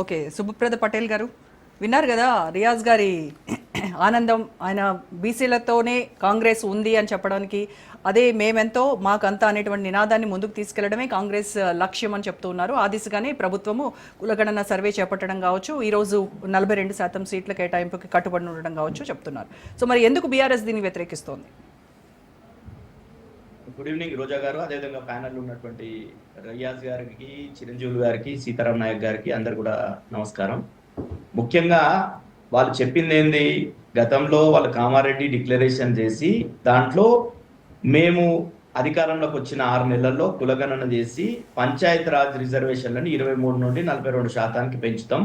Okay, సుభప్రద Patel గారు విన్నారు కదా రియాజ్ గారి ఆనందం. ఆయన బీసీలతోనే కాంగ్రెస్ ఉంది అని చెప్పడానికి, అదే మేమెంతో మాకంతా అనేటువంటి నినాదాన్ని ముందుకు తీసుకెళ్లడమే కాంగ్రెస్ లక్ష్యం అని చెప్తూ ఉన్నారు. ఆ దిశగానే ప్రభుత్వము కులగణన సర్వే చేపట్టడం కావచ్చు, ఈరోజు 42% సీట్ల కేటాయింపుకి కట్టుబడి ఉండడం కావచ్చు చెప్తున్నారు. సో మరి ఎందుకు బీఆర్ఎస్ దీన్ని వ్యతిరేకిస్తోంది? గుడ్ ఈవినింగ్ రోజా గారు, అదేవిధంగా ప్యానల్ ఉన్నటువంటి రియాజ్ గారికి, చిరంజీవి గారికి, సీతారాం నాయక్ గారికి అందరు కూడా నమస్కారం. ముఖ్యంగా వాళ్ళు చెప్పింది ఏంది, గతంలో వాళ్ళు కామారెడ్డి డిక్లరేషన్ చేసి దాంట్లో మేము అధికారంలోకి వచ్చిన 6 నెలల్లో కులగణన చేసి పంచాయత్ రాజ్ రిజర్వేషన్లను 23 నుండి 42% పెంచుతాం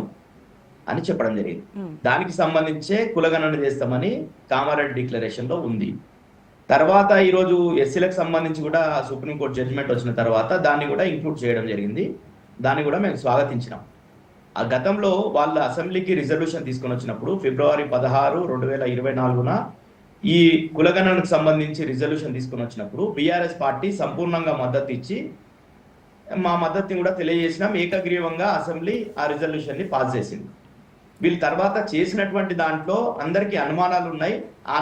అని చెప్పడం జరిగింది. దానికి సంబంధించే కులగణన చేస్తామని కామారెడ్డి డిక్లరేషన్ లో ఉంది. తర్వాత ఈరోజు ఎస్సీలకు సంబంధించి కూడా సుప్రీంకోర్టు జడ్జిమెంట్ వచ్చిన తర్వాత దాన్ని కూడా ఇంక్లూడ్ చేయడం జరిగింది. దాన్ని కూడా మేము స్వాగతించినాం. ఆ గతంలో వాళ్ళ అసెంబ్లీకి రిజల్యూషన్ తీసుకొని వచ్చినప్పుడు ఫిబ్రవరి 16, 2024 ఈ కులగణనకు సంబంధించి రిజల్యూషన్ తీసుకొని వచ్చినప్పుడు బీఆర్ఎస్ పార్టీ సంపూర్ణంగా మద్దతు ఇచ్చి మా మద్దతుని కూడా తెలియజేసినాం. ఏకగ్రీవంగా అసెంబ్లీ ఆ రిజల్యూషన్ ని పాస్ చేసింది. వీళ్ళ తర్వాత చేసినటువంటి దాంట్లో అందరికీ అనుమానాలు ఉన్నాయి. ఆ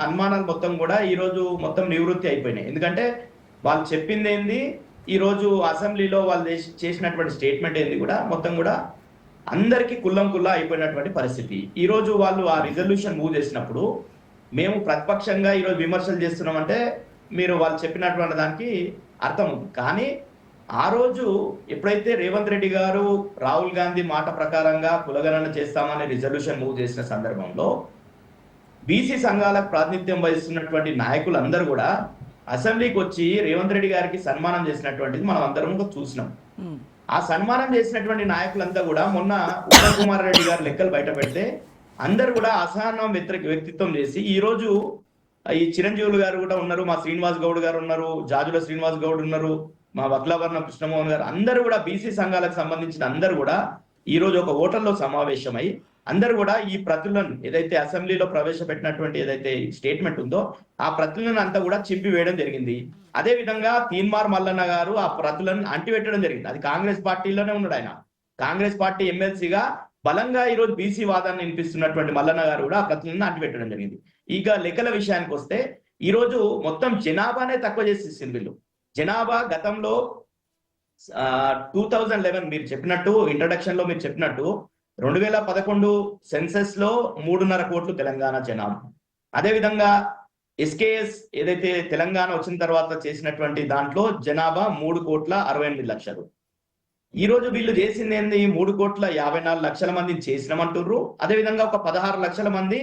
అనుమానాలు మొత్తం కూడా ఈరోజు మొత్తం నివృత్తి అయిపోయినాయి. ఎందుకంటే వాళ్ళు చెప్పింది ఏంది, ఈరోజు అసెంబ్లీలో వాళ్ళు చేసినటువంటి స్టేట్మెంట్ ఏంది కూడా మొత్తం కూడా అందరికీ కుల్లం కుల్లా అయిపోయినటువంటి పరిస్థితి. ఈరోజు వాళ్ళు ఆ రిజల్యూషన్ మూవ్ చేసినప్పుడు మేము ప్రతిపక్షంగా ఈరోజు విమర్శలు చేస్తున్నామంటే మీరు వాళ్ళు చెప్పినటువంటి దానికి అర్థం ఉంది. కానీ ఆ రోజు ఎప్పుడైతే రేవంత్ రెడ్డి గారు రాహుల్ గాంధీ మాట ప్రకారంగా కులగణన చేస్తామని రిజల్యూషన్ మూవ్ చేసిన సందర్భంలో బీసీ సంఘాలకు ప్రాతినిధ్యం వహిస్తున్నటువంటి నాయకులందరూ కూడా అసెంబ్లీకి వచ్చి రేవంత్ రెడ్డి గారికి సన్మానం చేసినటువంటిది మనం అందరం చూసినాం. ఆ సన్మానం చేసినటువంటి నాయకులంతా కూడా మొన్న ఉత్తమ్ కుమార్ రెడ్డి గారు లెక్కలు బయట పెడితే అందరు కూడా అసహనం వ్యక్తిత్వం చేసి ఈ రోజు ఈ చిరంజీవులు గారు కూడా ఉన్నారు, మా శ్రీనివాస్ గౌడ్ గారు ఉన్నారు, జాజుల శ్రీనివాస్ గౌడ్ ఉన్నారు, మా వక్లవర్ణ కృష్ణమోహన్ గారు, అందరూ కూడా బీసీ సంఘాలకు సంబంధించిన అందరూ కూడా ఈ రోజు ఒక హోటల్లో సమావేశమై అందరూ కూడా ఈ ప్రతులను ఏదైతే అసెంబ్లీలో ప్రవేశపెట్టినటువంటి ఏదైతే స్టేట్మెంట్ ఉందో ఆ ప్రతులను అంతా కూడా చింపి వేయడం జరిగింది. అదే విధంగా తీన్మార్ మల్లన్న గారు ఆ ప్రతులను అంటిపెట్టడం జరిగింది. అది కాంగ్రెస్ పార్టీలోనే ఉన్నాడు. ఆయన కాంగ్రెస్ పార్టీ ఎమ్మెల్సీగా బలంగా ఈరోజు బీసీ వాదాన్ని వినిపిస్తున్నటువంటి మల్లన్న గారు కూడా ఆ ప్రతులను అంటిపెట్టడం జరిగింది. ఇక లెక్కల విషయానికి వస్తే ఈరోజు మొత్తం జనాభానే తక్కువ చేసేసింది వీళ్ళు. జనాభా గతంలో 2011 మీరు చెప్పినట్టు ఇంట్రడక్షన్ లో మీరు చెప్పినట్టు 2011 సెన్సెస్ లో 3.5 కోట్లు తెలంగాణ జనాభా. అదేవిధంగా ఎస్కేఎస్ ఏదైతే తెలంగాణ వచ్చిన తర్వాత చేసినటువంటి దాంట్లో జనాభా 3,68,00,000. ఈ రోజు వీళ్ళు చేసింది ఏంది, 3,54,00,000 మందిని చేసినామంటుర్రు. అదేవిధంగా ఒక 16 లక్షల మంది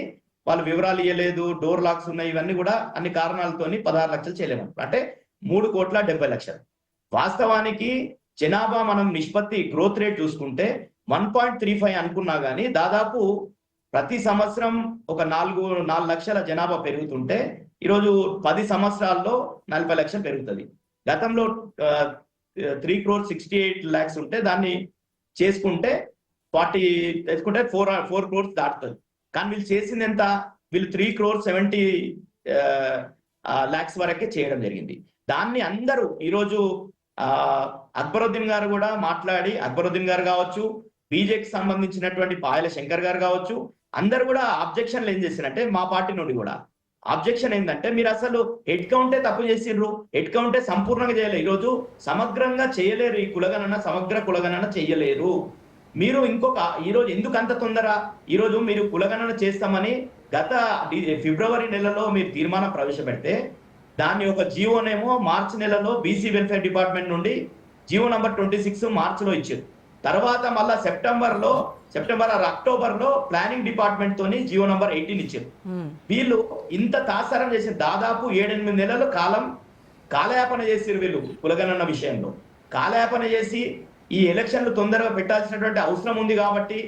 వాళ్ళు వివరాలు ఇవ్వలేదు, డోర్ లాక్స్ ఉన్నాయి, ఇవన్నీ కూడా అన్ని కారణాలతోని 16 లక్షలు చేయలేమంటారు. అంటే 3,70,00,000. వాస్తవానికి జనాభా మనం నిష్పత్తి గ్రోత్ రేట్ చూసుకుంటే 1.35 అనుకున్నా కానీ దాదాపు ప్రతి సంవత్సరం ఒక 4 లక్షల జనాభా పెరుగుతుంటే ఈరోజు 10 సంవత్సరాల్లో 40 లక్షలు పెరుగుతుంది. గతంలో 3,68,00,000 ఉంటే దాన్ని చేసుకుంటే 40 చేసుకుంటే 4 crores దాటుతుంది. కానీ వీళ్ళు చేసింది ఎంత, వీళ్ళు 3,70,00,000 వరకే చేయడం జరిగింది. దాన్ని అందరూ ఈరోజు అక్బరుద్దీన్ గారు కూడా మాట్లాడి, అక్బరుద్దీన్ గారు కావచ్చు, బీజేపీకి సంబంధించినటువంటి పాయల శంకర్ గారు కావచ్చు, అందరు కూడా ఆబ్జెక్షన్లు ఏం చేశారంటే మా పార్టీ నుండి కూడా ఆబ్జెక్షన్ ఏంటంటే మీరు అసలు హెడ్ కౌంటే తప్పు చేసిండ్రు, హెడ్ కౌంటే సంపూర్ణంగా చేయలేరు, ఈరోజు సమగ్రంగా చేయలేరు, ఈ కులగణన సమగ్ర కులగణన చేయలేరు. మీరు ఈరోజు ఎందుకు అంత తొందర, ఈరోజు మీరు కులగణన చేస్తామని గత ఫిబ్రవరి నెలలో మీరు తీర్మానం ప్రవేశపెడితే దాన్ని ఒక జీవోనేమో మార్చి నెలలో బీసీ వెల్ఫేర్ డిపార్ట్మెంట్ నుండి జీవో నంబర్ 26 మార్చిలో ఇచ్చారు. తర్వాత మళ్ళా అక్టోబర్ లో ప్లానింగ్ డిపార్ట్మెంట్ తోని జీవో నంబర్ 18 ఇచ్చారు. వీళ్ళు ఇంత తాసారం చేసి దాదాపు 7-8 నెలల కాలయాపన చేసారు వీళ్ళు కులగణన విషయంలో. కాలయాపన చేసి ఈ ఎలక్షన్లు తొందరగా పెట్టాల్సినటువంటి అవసరం ఉంది కాబట్టి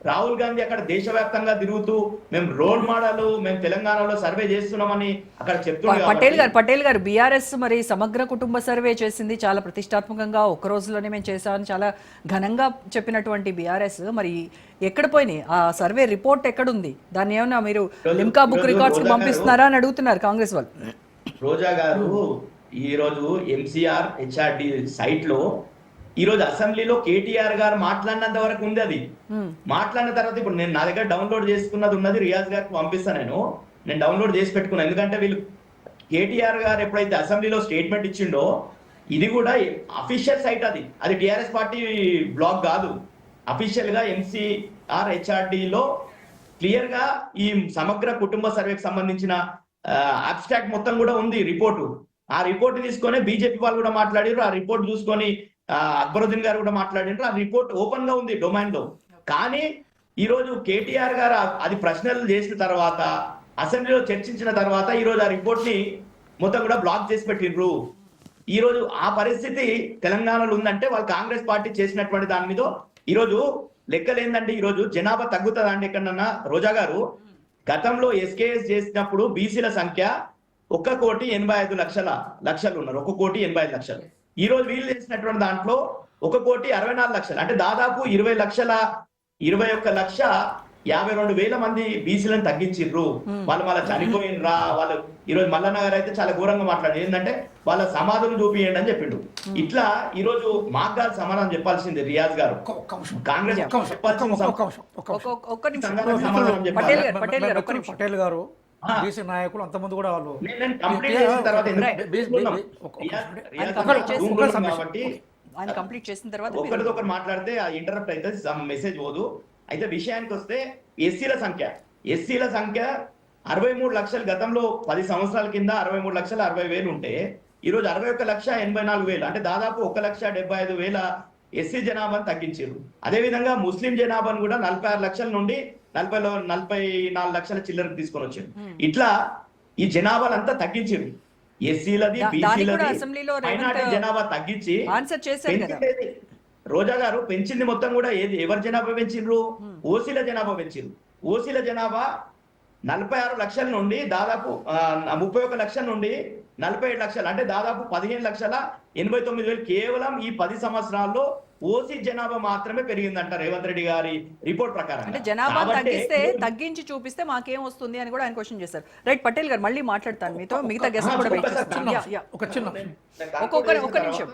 రాహుల్ గాంధీ అక్కడ దేశవ్యాప్తంగా తిరుగుతూ మేము రోల్ మోడల్, మేము తెలంగాణలో సర్వే చేస్తున్నామని అక్కడ చెప్తున్నారు. పటేల్ గారు బీఆర్ఎస్ మరి సమగ్ర కుటుంబ సర్వే చేసింది, చాలా ప్రతిష్టాత్మకంగా ఒక్క రోజులోనే మేము చేసామని చాలా ఘనంగా చెప్పినటువంటి బీఆర్ఎస్ మరి ఎక్కడ పోయినాయి, ఆ సర్వే రిపోర్ట్ ఎక్కడుంది, దాన్ని ఏమన్నా మీరు లిమ్కా బుక్ రికార్డ్స్ పంపిస్తున్నారా అని అడుగుతున్నారు కాంగ్రెస్ వాళ్ళు. రోజా గారు ఈ రోజు ఎంసీఆర్ హెచ్ఆర్డి సైట్ లో ఈ రోజు అసెంబ్లీలో కేటీఆర్ గారు మాట్లాడినంత వరకు ఉంది అది. మాట్లాడిన తర్వాత ఇప్పుడు నేను నా దగ్గర డౌన్లోడ్ చేసుకున్నది ఉన్నది, రియాజ్ గారికి పంపిస్తా. నేను డౌన్లోడ్ చేసి పెట్టుకున్నాను. ఎందుకంటే వీళ్ళు కేటీఆర్ గారు ఎప్పుడైతే అసెంబ్లీలో స్టేట్మెంట్ ఇచ్చిండో, ఇది కూడా అఫీషియల్ సైట్, అది టిఆర్ఎస్ పార్టీ బ్లాగ్ కాదు. అఫీషియల్ గా ఎంసీఆర్ హెచ్ఆర్డిలో క్లియర్ గా ఈ సమగ్ర కుటుంబ సర్వేకి సంబంధించిన అబ్స్ట్రాక్ట్ మొత్తం కూడా ఉంది రిపోర్టు. ఆ రిపోర్ట్ తీసుకొని బీజేపీ వాళ్ళు కూడా మాట్లాడారు. ఆ రిపోర్ట్ చూసుకొని అక్బరుద్దీన్ గారు కూడా మాట్లాడారు. ఆ రిపోర్ట్ ఓపెన్ గా ఉంది డొమైన్ లో. కానీ ఈ రోజు కేటీఆర్ గారు అది ప్రశ్నలు చేసిన తర్వాత, అసెంబ్లీలో చర్చించిన తర్వాత ఈ రోజు ఆ రిపోర్ట్ ని మొత్తం కూడా బ్లాక్ చేసి పెట్టిండ్రు. ఈ రోజు ఆ పరిస్థితి తెలంగాణలో ఉందంటే వాళ్ళు కాంగ్రెస్ పార్టీ చేసినటువంటి దాని మీద ఈ రోజు లెక్కలు ఏంటంటే, ఈ రోజు జనాభా తగ్గుతుందా అండి ఎక్కడన్నా? రోజా గారు, గతంలో ఎస్కేఎస్ చేసినప్పుడు బీసీల సంఖ్య 1,85,00,000 ఉన్నారు. 1,85,00,000. ఈ రోజు వీళ్ళు చేసినటువంటి దాంట్లో 1,64,00,000, అంటే దాదాపు 21,52,000 మంది బీసీలను తగ్గించిర్రు. వాళ్ళు మళ్ళీ చనిపోయినరా వాళ్ళు. ఈ రోజు మల్లన్న గారు అయితే చాలా ఘోరంగా మాట్లాడారు. ఏంటంటే వాళ్ళ సమాధులు చూపియండి అని చెప్పిండు. ఇట్లా ఈ రోజు మాకు గారు సమాధానం చెప్పాల్సింది రియాజ్ గారు. కాంగ్రెస్ ఒక్క నిమిషం సమాధానం చెప్పాలి. పటేల్ గారు ఒక్క నిమిషం. పటేల్ గారు బీసీ నాయకులు అంతమంది కూడా వాళ్ళు నేను కంప్లీట్ చేసిన తర్వాత కాబట్టి ఆయన కంప్లీట్ చేసిన తర్వాత ఒకరిదొకరు మాట్లాడితే ఆ ఇంటరప్ట్ అయితే మెసేజ్ పోదు. అయితే విషయానికి వస్తే ఎస్సీల సంఖ్య 63 లక్షలు. గతంలో 10 సంవత్సరాల కింద 63,60,000 ఉంటే ఈ రోజు 61,84,000, అంటే దాదాపు 1,75,000 ఎస్సీ జనాభాను తగ్గించారు. అదేవిధంగా ముస్లిం జనాభాను కూడా 46 లక్షల నుండి 44 లక్షల చిల్లరకు తీసుకొని వచ్చారు. ఇట్లా ఈ జనాభాలంతా తగ్గించారు. ఎస్సీలది, బీసీలది, మైనార్టీ జనాభా తగ్గించి ఆన్సర్ చేశారు కదా రోజా గారు. పెంచింది మొత్తం కూడా ఎవరి జనాభా పెంచిండ్రు? ఓసీల జనాభా పెంచిండ్రు. ఓసీల జనాభా 46 లక్షల నుండి దాదాపు 31 లక్షల నుండి 47 లక్షలు, అంటే దాదాపు 15,89,000 కేవలం ఈ 10 సంవత్సరాల్లో ఓసీ జనాభా మాత్రమే పెరిగిందంట రేవంత్ రెడ్డి గారి రిపోర్ట్ ప్రకారం. అంటే జనాభా తగ్గించి చూపిస్తే మాకేం వస్తుంది అని కూడా ఆయన క్వశ్చన్ చేశారు. రైట్, పటేల్ గారు మళ్ళీ మాట్లాడతాను మీతో, మిగతా గెస్ట్ కూడా ఒక చిన్న ఒక్క నిమిషం.